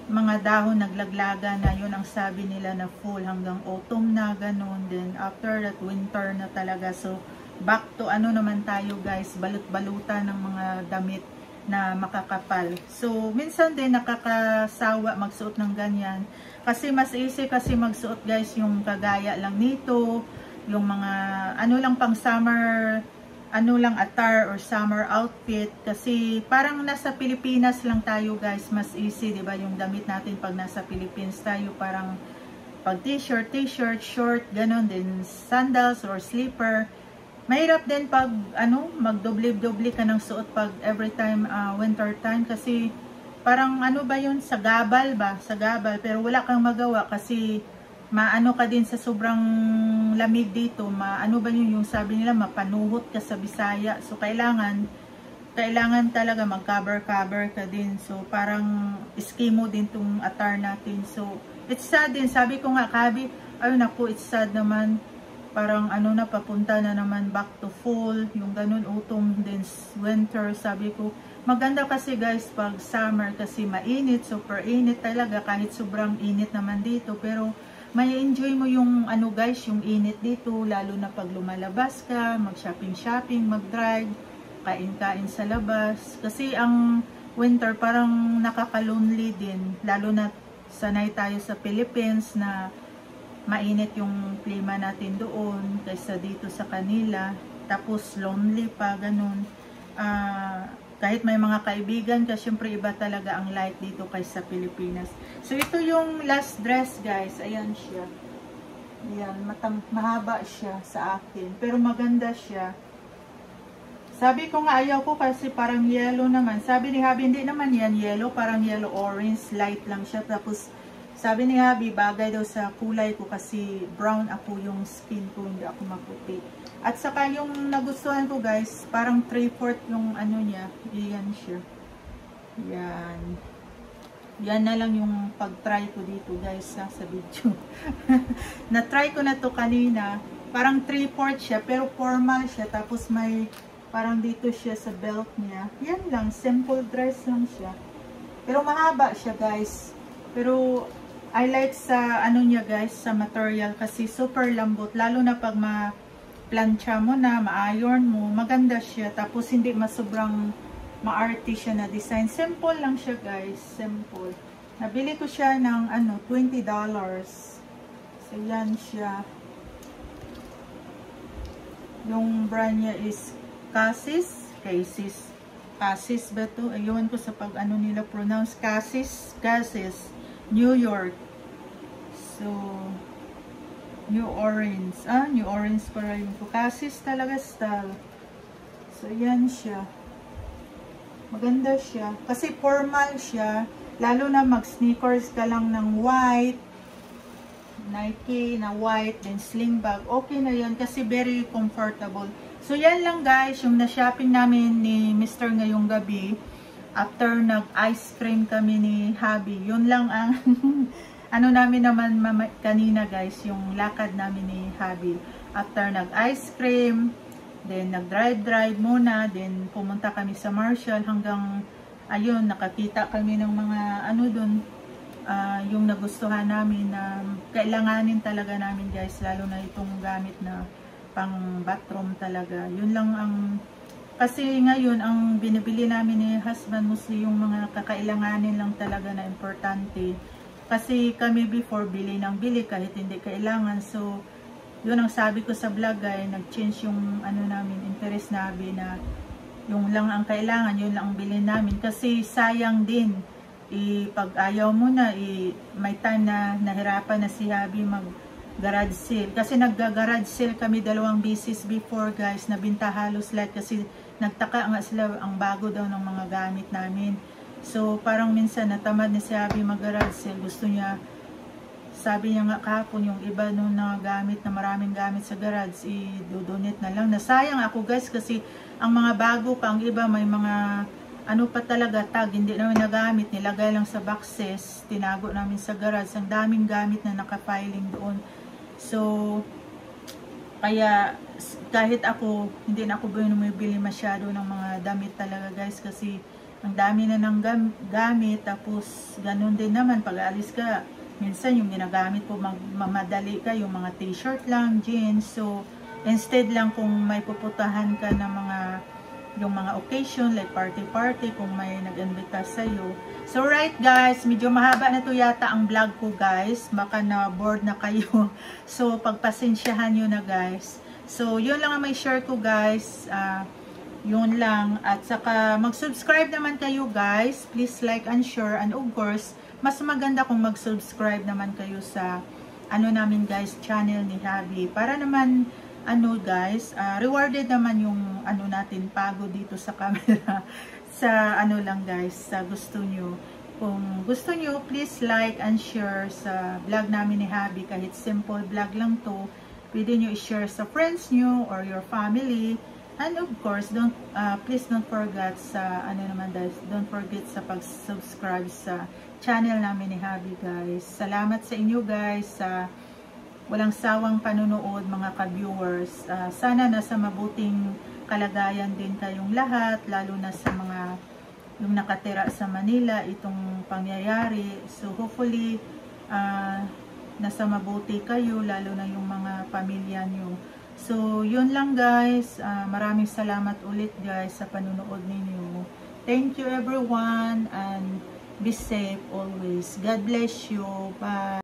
mga dahon naglaglaga na, yun ang sabi nila na fall hanggang autumn na ganun. Then after that winter na talaga. So back to ano naman tayo guys, balot-balutan ng mga damit na makakapal. So minsan din nakakasawa magsuot ng ganyan kasi mas easy kasi magsuot guys yung kagaya lang nito, yung mga ano lang pang summer, ano lang attire or summer outfit kasi parang nasa Pilipinas lang tayo guys, mas easy, 'di ba? Yung damit natin pag nasa Philippines tayo parang pag t-shirt, short, ganun din, sandals or slipper. Mahirap din pag ano, magdoble-doble ka ng suot pag every time winter time kasi parang ano ba 'yun, sa gabal ba? Sa gabal, pero wala kang magawa kasi maano ka din sa sobrang lamig dito, maano ba yung sabi nila, mapanuhot ka sa Bisaya. So kailangan talaga mag-cover ka din. So parang eskimo din tong attire natin. So it's sad din, sabi ko nga Kabi, ayun ako, it's sad naman. Parang ano na, papunta na naman back to fall, yung ganun, autumn then winter. Sabi ko maganda kasi guys pag summer kasi mainit, super init talaga, kahit sobrang init naman dito, pero may enjoy mo yung ano guys, yung init dito, lalo na pag lumalabas ka, mag-shopping, mag-drive, kain-kain sa labas. Kasi ang winter parang nakaka-lonely din, lalo na sanay tayo sa Philippines na mainit yung klima natin doon kaysa dito sa kanila. Tapos lonely pa, ganun. Kahit may mga kaibigan ka, syempre iba talaga ang light dito kaysa Pilipinas. So, ito yung last dress, guys. Ayan siya. Ayan, mahaba siya sa akin. Pero maganda siya. Sabi ko nga, ayaw ko kasi parang yellow naman. Sabi ni Habi, hindi naman yan yellow. Parang yellow-orange, light lang siya. Tapos, sabi ni Habi, bagay daw sa kulay ko kasi brown ako yung skin ko, hindi ako maputi. At saka yung nagustuhan ko guys, parang 3/4 yung ano niya. Yan siya. Yan. Yan na lang yung pag-try ko dito guys sa video. Na-try ko na to kanina. Parang 3/4 siya pero formal siya. Tapos may parang dito siya sa belt niya. Yan lang. Simple dress lang siya. Pero mahaba siya guys. Pero I like sa ano niya guys, sa material kasi super lambot. Lalo na pag plancha mo na, ma-iron mo, maganda siya. Tapos hindi sobrang ma-arty siya na design. Simple lang siya guys, simple. Nabili ko siya ng ano, $20. So yan siya. Yung brand niya is Cassis ba to? Ayun ko sa pag ano nila pronounce, Cassis, New York. So New Orange. New Orange para yung Cassis talaga style. So, yan siya. Maganda siya. Kasi formal siya. Lalo na mag-sneakers ka lang ng white. Nike na white. Then sling bag. Okay na yan. Kasi very comfortable. So yan lang guys. Yung na-shopping namin ni Mr. ngayong gabi. After nag-ice cream kami ni Habi. Yun lang ang ano namin naman kanina guys. Yung lakad namin ni Habi. After nag-ice cream. Then, nag-drive muna. Then, pumunta kami sa Marshall hanggang, ayun, nakakita kami ng mga, ano dun, yung nagustuhan namin na kailanganin talaga namin guys. Lalo na itong gamit na pang bathroom talaga. Yun lang ang, kasi ngayon, ang binibili namin ni husband mostly yung mga kakailanganin lang talaga na importante. Kasi kami before, bili ng bili kahit hindi kailangan. So, yun ang sabi ko sa vlog ay nag-change yung ano namin, interest namin na yung lang ang kailangan, yun lang ang bilhin namin. Kasi sayang din, pag ayaw mo na, may time na nahirapan na si Habi mag-garage sale. Kasi nag-garage sale kami 2 beses before guys, nabinta halos lahat kasi nagtaka nga sila ang bago daw ng mga gamit namin. So parang minsan natamad na si Habi mag-garage sale, gusto niya. Sabi niya nga kahapon, yung iba nung gamit na maraming gamit sa garage, i-donate na lang. Nasayang ako guys kasi ang mga bago pa, ang iba may mga ano pa talaga tag, hindi namin nagamit, nilagay lang sa boxes, tinago namin sa garage. Ang daming gamit na nakapiling doon. So, kaya kahit ako, hindi na ako bumibili masyado ng mga damit talaga guys kasi ang dami na ng gamit. Tapos, ganun din naman, pag alis ka, minsan yung ginagamit po mamadali ka, yung mga t-shirt lang, jeans. So, instead lang kung may puputahan ka ng yung mga occasion, like party-party, kung may nag-invita sa'yo. So, right guys, medyo mahaba na to yata ang vlog ko guys. Baka na-bored na kayo. So, pagpasensyahan nyo na guys. So, yun lang ang may share ko guys. Yun lang. At saka, mag-subscribe naman kayo guys. Please like and share. And of course, mas maganda kung mag-subscribe naman kayo sa ano namin guys, channel ni Habi. Para naman, ano guys, rewarded naman yung ano natin, pagod dito sa camera. Sa ano lang guys, sa gusto nyo. Kung gusto nyo, please like and share sa vlog namin ni Habi. Kahit simple vlog lang to, pwede nyo i-share sa friends nyo or your family. And of course, please don't forget sa ano naman guys, don't forget sa pag-subscribe sa channel namin ni Habi guys. Salamat sa inyo guys sa walang sawang panunood mga ka-viewers. Sana nasa mabuting kalagayan din kayong lahat, lalo na sa mga yung nakatira sa Manila itong pangyayari. So hopefully nasa mabuti kayo, lalo na yung mga pamilya nyo. So yun lang guys, maraming salamat ulit guys sa panunood ninyo. Thank you everyone and be safe always. God bless you. Bye.